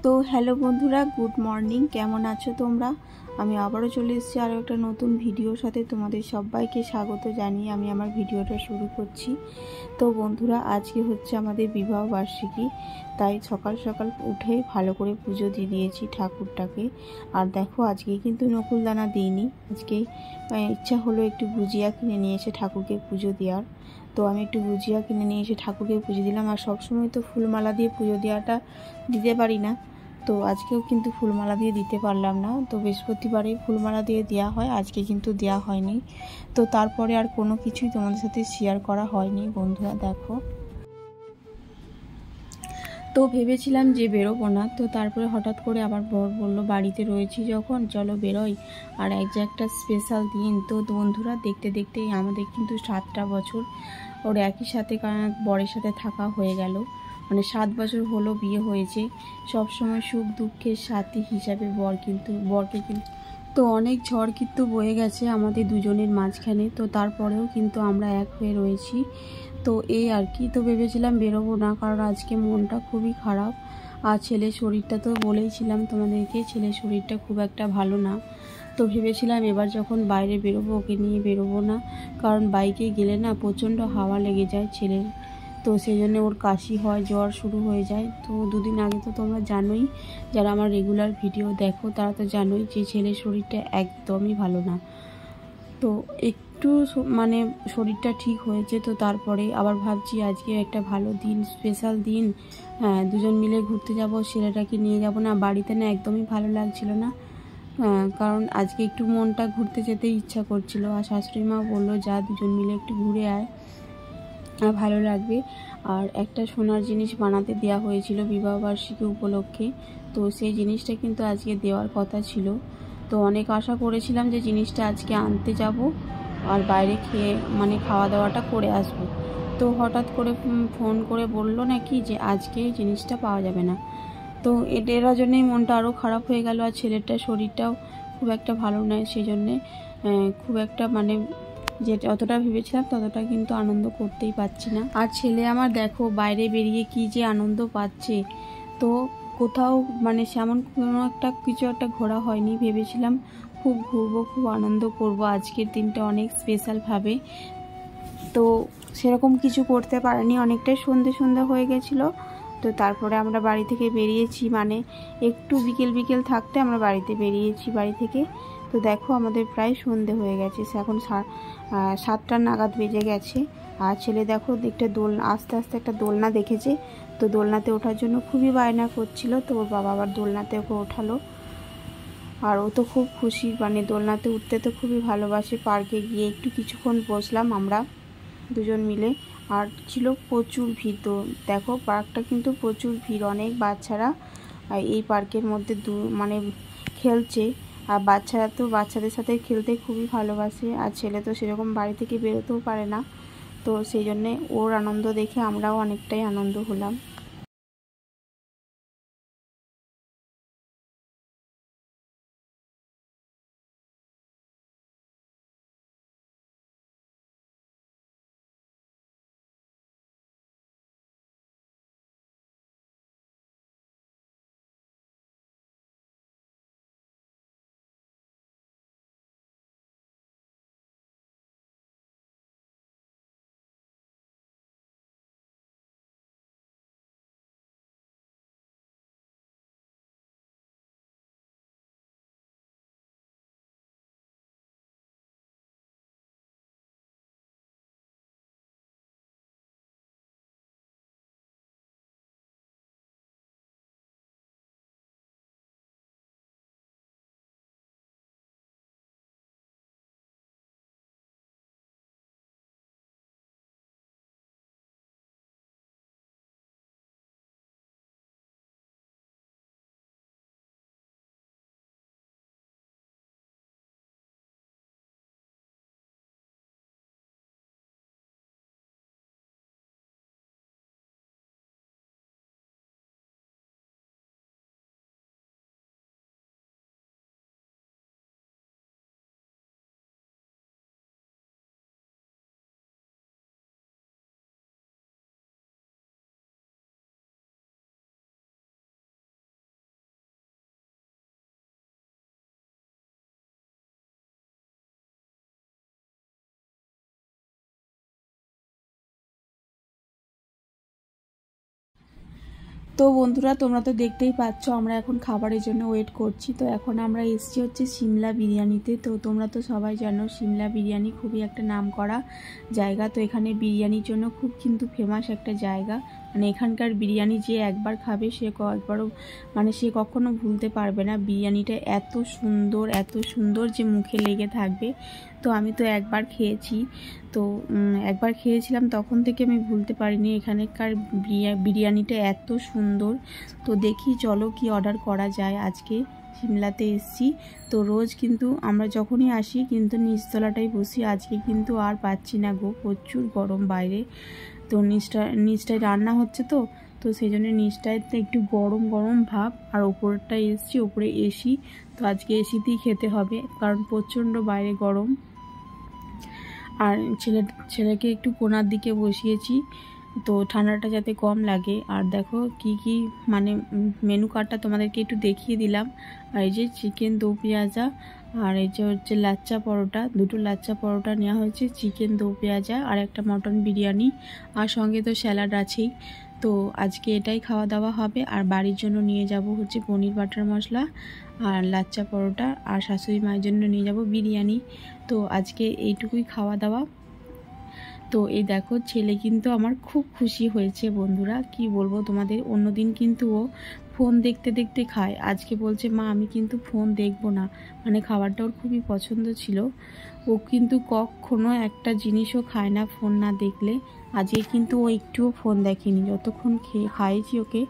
তো হ্যালো বন্ধুরা, good morning. কেমন আছো তোমরা? আমি আবারও চলে এসেছি আরও একটা নতুন ভিডিওর সাথে। তোমাদের সবাইকে স্বাগত জানিয়ে আমি আমার ভিডিওটা শুরু করছি। তো বন্ধুরা, আজকে হচ্ছে আমাদের বিবাহ বার্ষিকী, তাই সকাল সকাল উঠে ভালো করে পুজো দিয়ে দিয়েছি ঠাকুরটাকে। আর দেখো, আজকে কিন্তু নকুলদানা দিইনি। আজকে ইচ্ছা হলো একটু গুজিয়া কিনে নিয়ে এসে ঠাকুরকে পুজো দেওয়ার। তো আমি একটু গুজিয়া কিনে নিয়ে এসে ঠাকুরকে পুজো দিলাম। আর সবসময় তো ফুলমালা দিয়ে পুজো দেওয়াটা দিতে পারি না, তো আজকেও কিন্তু ফুলমালা দিয়ে দিতে পারলাম না। তো বৃহস্পতিবারে ফুলমালা দিয়ে দেওয়া হয়, আজকে কিন্তু দেওয়া হয়নি। তো তারপরে আর কোনো কিছুই তোমাদের সাথে শেয়ার করা হয়নি বন্ধুরা। দেখো, তো ভেবেছিলাম যে বেরোবো না, তো তারপরে হঠাৎ করে আবার বর বলল বাড়িতে রয়েছি যখন, চলো বেরোই। আর একটা স্পেশাল দিন। তো বন্ধুরা, দেখতে দেখতেই আমাদের কিন্তু 7টা বছর ওর একই সাথে বরের সাথে থাকা হয়ে গেল। মানে 7 বছর হলো বিয়ে হয়েছে। সব সময় সুখ দুঃখের সাথী হিসাবে বরকে কিন্তু তো অনেক ঝড় কিন্তু বয়ে গেছে আমাদের দুজনের মাঝখানে। তো তারপরেও কিন্তু আমরা এক হয়ে রয়েছি। তো এই আর কি। তো ভেবেছিলাম বেরোবো না, কারণ আজকে মনটা খুবই খারাপ। আর ছেলের শরীরটা তো বলেইছিলাম তোমাদেরকে, ছেলের শরীরটা খুব একটা ভালো না। তো ভেবেছিলাম এবার যখন বাইরে বেরোবো ওকে নিয়ে বেরোবো না, কারণ বাইকে গেলে না প্রচণ্ড হাওয়া লেগে যায় ছেলের। তো সেই জন্য ওর কাশি হয়, জ্বর শুরু হয়ে যায়। তো দুদিন আগে তো তোমরা জানোই, যারা আমার রেগুলার ভিডিও দেখো তারা তো জানোই যে ছেলের শরীরটা একদমই ভালো না। তো একটু মানে শরীরটা ঠিক হয়েছে। তো তারপরে আবার ভাবছি আজকে একটা ভালো দিন, স্পেশাল দিন, হ্যাঁ, দুজন মিলে ঘুরতে যাব, ছেলেটাকে নিয়ে যাব না। বাড়িতে না একদমই ভালো লাগছিল না, কারণ আজকে একটু মনটা ঘুরতে যেতে ইচ্ছা করছিল। আর শাশুড়ি মা বললো যা, দুজন মিলে একটু ঘুরে আয়, ভালো লাগবে। আর একটা সোনার জিনিস বানাতে দেওয়া হয়েছিল বিবাহবার্ষিকী উপলক্ষে, তো সেই জিনিসটা কিন্তু আজকে দেওয়ার কথা ছিল। তো অনেক আশা করেছিলাম যে জিনিসটা আজকে আনতে যাব আর বাইরে খাওয়া দাওয়াটা করে আসব। তো হঠাৎ করে ফোন করে বলল নাকি যে আজকে জিনিসটা পাওয়া যাবে না। তো এর জন্যই মনটা আরও খারাপ হয়ে গেল। আর ছেলেটার শরীরটাও খুব একটা ভালো নয়, সেই জন্যে খুব একটা যে যতটা ভেবেছিলাম ততটা কিন্তু আনন্দ করতেই পারছি না। আর ছেলে আমার দেখো বাইরে বেরিয়ে কি যে আনন্দ পাচ্ছে। তো কোথাও সেমন কোনো কিছু একটা ঘোরা হয়নি। ভেবেছিলাম খুব ঘুরবো, খুব আনন্দ করব আজকের দিনটা অনেক স্পেশালভাবে। তো সেরকম কিছু করতে পারিনি, অনেকটাই সন্ধে হয়ে গেছিলো। তো তারপরে আমরা বাড়ি থেকে বেরিয়েছি, একটু বিকেল থাকতে আমরা বাড়িতে বেরিয়েছি বাড়ি থেকে। তো দেখো, আমাদের প্রায় সন্ধে হয়ে গেছে, এখন 7টা নাগাদ বেজে গেছে। আর ছেলে দেখো আস্তে আস্তে একটা দোলনা দেখেছে। তো দোলনাতে ওঠার জন্য খুবই বায়না করছিল। তো ওর বাবা আবার দোলনাতে ওকে ওঠালো। আর ও তো খুব খুশি, দোলনাতে উঠতে তো খুবই ভালোবাসে। পার্কে গিয়ে একটু কিছুক্ষণ বসলাম আমরা দুজন মিলে। আর ছিল প্রচুর ভিড়। তো দেখো, পার্কটা কিন্তু প্রচুর ভিড়, অনেক বাচ্চারা এই পার্কের মধ্যে খেলছে। আর বাচ্চারা তো বাচ্চাদের সাথে খেলতে খুবই ভালোবাসে। আর ছেলে তো সেরকম বাড়ি থেকে বেরোতেও পারে না। তো সেই জন্যে ওর আনন্দ দেখে আমরাও অনেকটাই আনন্দ হলাম। তো বন্ধুরা, তোমরা তো দেখতেই পাচ্ছ আমরা এখন খাবারের জন্য ওয়েট করছি। তো এখন আমরা এসেছি হচ্ছে সিমলা বিরিয়ানিতে। তো তোমরা তো সবাই জানো সিমলা বিরিয়ানি খুবই একটা নামকরা জায়গা। তো এখানে বিরিয়ানির জন্য খুব কিন্তু ফেমাস একটা জায়গা। মানে এখানকার বিরিয়ানি যে একবার খাবে সে একবারও মানে সে কখনো ভুলতে পারবে না। বিরিয়ানিটা এত সুন্দর যে মুখে লেগে থাকবে। তো আমি তো একবার খেয়েছি, তো একবার খেয়েছিলাম, তখন থেকে আমি ভুলতে পারিনি। এখানকার বিরিয়ানিটা এত সুন্দর। তো দেখি চলো কি অর্ডার করা যায়। আজকে সিমলাতে এসছি, তো রোজ কিন্তু আমরা যখনই আসি কিন্তু নিচতলাটাই বসি। আজকে কিন্তু আর পাচ্ছি না গো, প্রচুর গরম বাইরে। তো নিচটায় রান্না হচ্ছে, তো তো সেই জন্য নিচটায় তো একটু গরম গরম ভাব, আর ওপরটায় এসছি, ওপরে এসি। তো আজকে এসিতেই খেতে হবে কারণ প্রচণ্ড বাইরে গরম। আর ছেলেকে একটু কোণার দিকে বসিয়েছি, তো ঠান্ডাটা যাতে কম লাগে। আর দেখো কি মানে মেনু কার্ডটা তোমাদেরকে একটু দেখিয়ে দিলাম। আর এই যে চিকেন দো পেঁয়াজা, আর এই যে হচ্ছে লাচ্চা পরোটা, দুটো লাচ্চা পরোটা নেওয়া হয়েছে, চিকেন দো পেঁয়াজা আর একটা মটন বিরিয়ানি, আর সঙ্গে তো স্যালাড আছেই। তো আজকে এটাই খাওয়া দাওয়া হবে। আর বাড়ির জন্য নিয়ে যাব হচ্ছে পনির বাটার মশলা আর লাচ্চা পরোটা, আর শাশুড়ি মায়ের জন্য নিয়ে যাব বিরিয়ানি। তো আজকে এইটুকুই খাওয়া দাওয়া। তো এই দেখো ছেলে কিন্তু আমার খুব খুশি হয়েছে বন্ধুরা, কি বলবো তোমাদের। অন্যদিন কিন্তু ও ফোন দেখতে দেখতে খায়, আজকে বলছে মা আমি কিন্তু ফোন দেখবো না। মানে খাবারটা ওর খুবই পছন্দ ছিল। ও কিন্তু কখনো একটা জিনিসও খায় না ফোন না দেখলে। আজকে কিন্তু ও একটুও ফোন দেখেনি, যতক্ষণ খাইয়েছি ওকে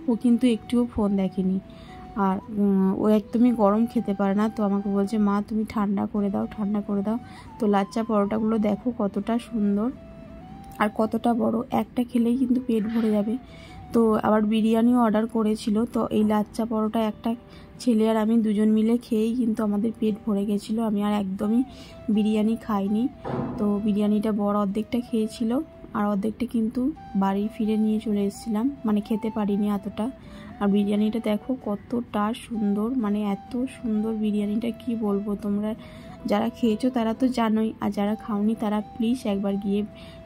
ও কিন্তু একটুও ফোন দেখেনি। আর ও একদমই গরম খেতে পারে না। তো আমাকে বলছে মা তুমি ঠান্ডা করে দাও, ঠান্ডা করে দাও। তো লাচ্চা পরোটাগুলো দেখো কতটা সুন্দর আর কতটা বড়, একটা খেলেই কিন্তু পেট ভরে যাবে। তো আবার বিরিয়ানিও অর্ডার করেছিল। তো এই লাচ্চা পরোটা একটা ছেলে আর আমি দুজন মিলে খেয়েই কিন্তু আমাদের পেট ভরে গেছিলো। আমি আর একদমই বিরিয়ানি খাইনি। তো বিরিয়ানিটা বড় অর্ধেকটা খেয়েছিল, আর অর্ধেকটা কিন্তু বাড়ি ফিরে নিয়ে চলে এসেছিলাম, মানে খেতে পারিনি এতটা। আর বিরিয়ানিটা দেখো কতটা সুন্দর, মানে এত সুন্দর বিরিয়ানিটা কি বলবো। তোমরা যারা খেয়েছো তারা তো জানোই, আর যারা খাওনি তারা প্লিজ একবার গিয়ে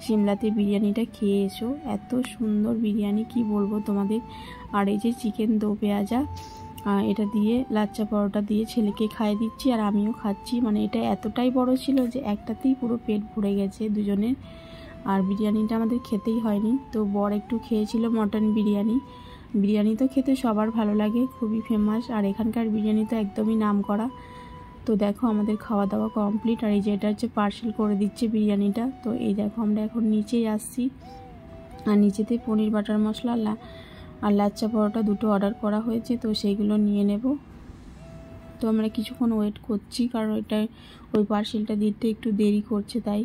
সিমলাতে বিরিয়ানিটা খেয়ে এসো। এত সুন্দর বিরিয়ানি কি বলবো তোমাদের। আর এই যে চিকেন দো পেঁয়াজা, এটা দিয়ে লাচ্চা পরোটা দিয়ে ছেলেকে খাইয়ে দিচ্ছি আর আমিও খাচ্ছি। মানে এটা এতটাই বড় ছিল যে একটাতেই পুরো পেট ভরে গেছে দুজনের। আর বিরিয়ানিটা আমাদের খেতেই হয়নি। তো বর একটু খেয়েছিল মটন বিরিয়ানি। বিরিয়ানি তো খেতে সবার ভালো লাগে, খুবই ফেমাস, আর এখানকার বিরিয়ানি তো একদমই নামকরা। তো দেখো আমাদের খাওয়া দাওয়া কমপ্লিট। আর এই যে এটা হচ্ছে পার্সেল করে দিচ্ছে বিরিয়ানিটা। তো এই দেখো আমরা এখন নিচেই আসছি, আর নিচেতে পনির বাটার মশলা আর লাচ্চা পরোটা দুটো অর্ডার করা হয়েছে, তো সেইগুলো নিয়ে নেব। তো আমরা কিছুক্ষণ ওয়েট করছি কারণ ওই পার্সেলটা দিতে একটু দেরি করছে তাই।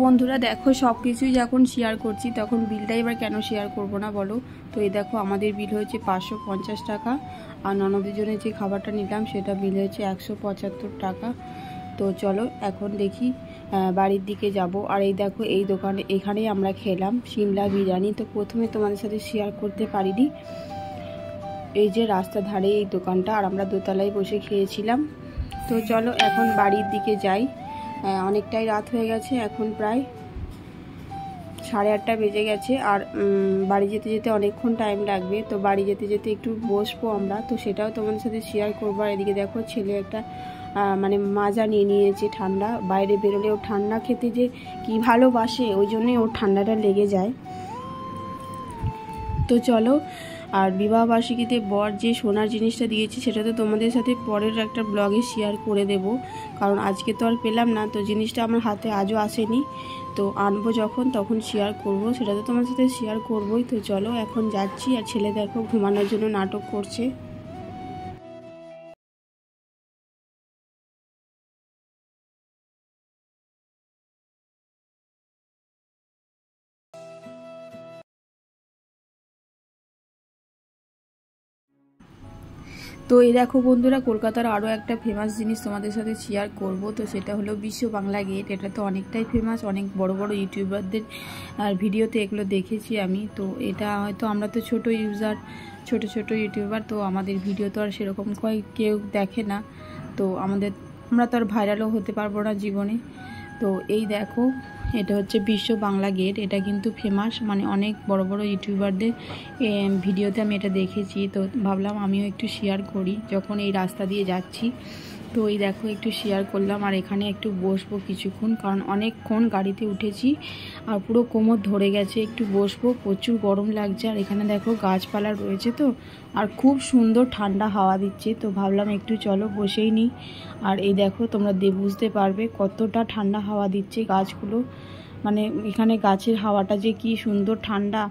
বন্ধুরা দেখো সব কিছুই যখন শেয়ার করছি তখন বিলটা এবার কেন শেয়ার করব না বলো। তো এই দেখো আমাদের বিল হয়েছে 550 টাকা, আর ননদের জন্য যে খাবারটা নিলাম সেটা বিল হয়েছে 175 টাকা। তো চলো এখন দেখি বাড়ির দিকে যাব। আর এই দেখো এই দোকানে এখানেই আমরা খেলাম সিমলা বিরিয়ানি। তো প্রথমে তোমাদের সাথে শেয়ার করতে পারিনি, এই যে রাস্তা ধারে এই দোকানটা, আর আমরা দোতলায় বসে খেয়েছিলাম। তো চলো এখন বাড়ির দিকে যাই। অনেকটাই রাত হয়ে গেছে, এখন প্রায় 8:30 বেজে গেছে। আর বাড়ি যেতে যেতে অনেকক্ষণ টাইম লাগবে। তো বাড়ি যেতে যেতে একটু বসবো আমরা, তো সেটাও তোমাদের সাথে শেয়ার করবো। আর এদিকে দেখো ছেলে একটা মানে মাজা নিয়ে নিয়েছে ঠান্ডা। বাইরে বেরোলে ও ঠান্ডা খেতে যে কি ভালোবাসে, ওই জন্যই ওর ঠান্ডাটা লেগে যায়। তো চলো, আর বিবাহবার্ষিকীতে বর যে সোনার জিনিসটা দিয়েছি সেটা তো তোমাদের সাথে পরের একটা ব্লগে শেয়ার করে দেব, কারণ আজকে তো আর পেলাম না। তো জিনিসটা আমার হাতে আজও আসেনি, তো আনবো যখন তখন শেয়ার করব, সেটা তো তোমাদের সাথে শেয়ার করবই। তো চলো এখন যাচ্ছি। আর ছেলে দেখো ঘুমানোর জন্য নাটক করছে। তো এই দেখো বন্ধুরা, কলকাতার আরও একটা ফেমাস জিনিস তোমাদের সাথে শেয়ার করব। তো সেটা হলো বিশ্ব বাংলা গেট। এটা তো অনেকটাই ফেমাস, অনেক বড় বড় ইউটিউবারদের ভিডিওতে এগুলো দেখেছি আমি। তো এটা হয়তো আমরা তো ছোট ইউজার, ছোট ছোট ইউটিউবার, তো আমাদের ভিডিও তো আর সেরকম কেউ দেখে না। তো আমরা তো আর ভাইরালও হতে পারবো না জীবনে। তো এই দেখো এটা হচ্ছে বিশ্ব বাংলা গেট। এটা কিন্তু ফেমাস, মানে অনেক বড় বড় ইউটিউবারদের ভিডিওতে আমি এটা দেখেছি। তো ভাবলাম আমিও একটু শেয়ার করি যখন এই রাস্তা দিয়ে যাচ্ছি। তো এই দেখো একটু শেয়ার করলাম। আর এখানে একটু বসবো কিছুক্ষণ, কারণ অনেকক্ষণ গাড়িতে উঠেছি আর পুরো কোমর ধরে গেছে। একটু বসবো, প্রচুর গরম লাগছে। আর এখানে দেখো গাছপালা রয়েছে, তো আর খুব সুন্দর ঠান্ডা হাওয়া দিচ্ছে। তো ভাবলাম একটু চলো বসেই নিই। আর এই দেখো তোমরা বুঝতে পারবে কতটা ঠান্ডা হাওয়া দিচ্ছে গাছগুলো, মানে এখানে গাছের হাওয়াটা যে কি সুন্দর ঠান্ডা।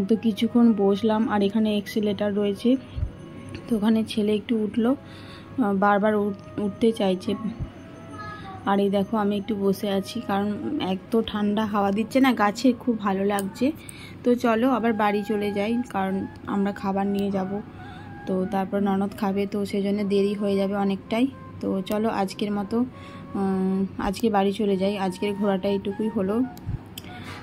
তো কিছুক্ষণ বসলাম। আর এখানে এক্সিলেটার রয়েছে, তো ওখানে ছেলে একটু উঠলো, বারবার উঠতে চাইছে। আর এই দেখো আমি একটু বসে আছি, কারণ এত ঠান্ডা হাওয়া দিচ্ছে না গাছে, খুব ভালো লাগছে। তো চলো আবার বাড়ি চলে যাই, কারণ আমরা খাবার নিয়ে যাব। তো তারপর ননদ খাবে, তো সেজন্য দেরি হয়ে যাবে অনেকটাই। তো চলো আজকের মতো আজকে বাড়ি চলে যাই। আজকের ঘোরাটা এইটুকুই হলো।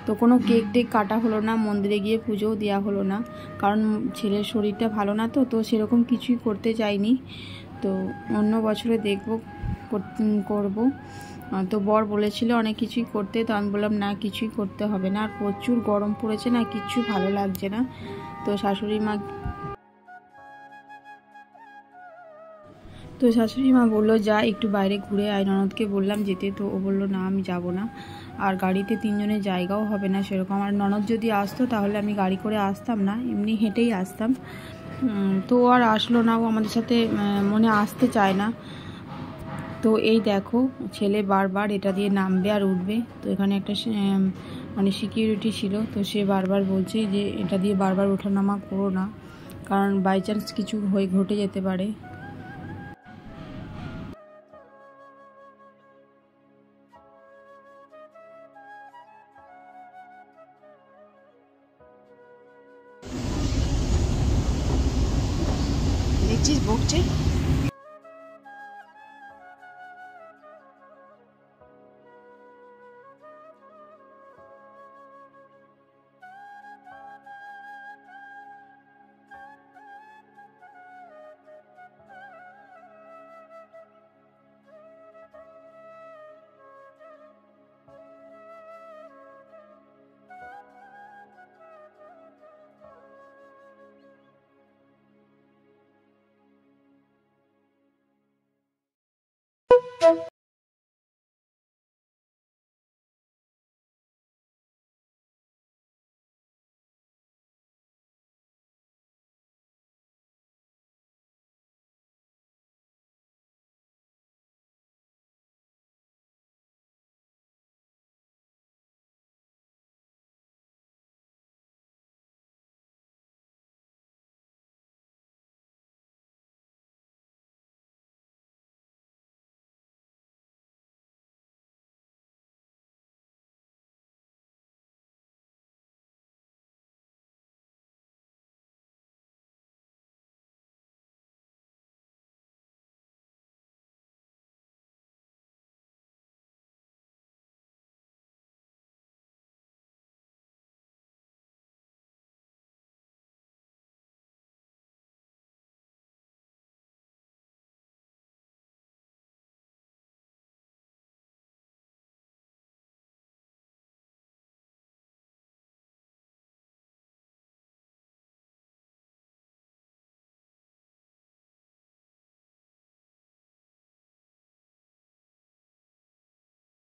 তো কোনো কেক টেক কাটা হলো না, মন্দিরে গিয়ে পুজোও দেওয়া হলো না, কারণ ছেলের শরীরটা ভালো না। তো সেরকম কিছুই করতে চাইনি। তো অন্য বছরে দেখব, করব। তো বর বলেছিল অনেক কিছুই করতে, তো আমি বললাম না কিছুই করতে হবে না। আর প্রচুর গরম পড়েছে না, কিচ্ছু ভালো লাগছে না। তো শাশুড়ি মা বললো যা একটু বাইরে ঘুরে আয়। ননদকে বললাম যেতে, তো ও বললো না আমি যাব না, আর গাড়িতে 3 জনের জায়গাও হবে না সেরকম। আর ননদ যদি আসতো তাহলে আমি গাড়ি করে আসতাম না, এমনি হেঁটেই আসতাম। তো আর আসলো না, ও আমাদের সাথে মনে আসতে চায় না। তো এই দেখো ছেলে বারবার এটা দিয়ে নামবে আর উঠবে। তো এখানে একটা মানে সিকিউরিটি ছিল, তো সে বারবার বলছে যে এটা দিয়ে বারবার ওঠানামা করো না, কারণ বাই চান্স কিছু ঘটে যেতে পারে। দেখছিস বকছে।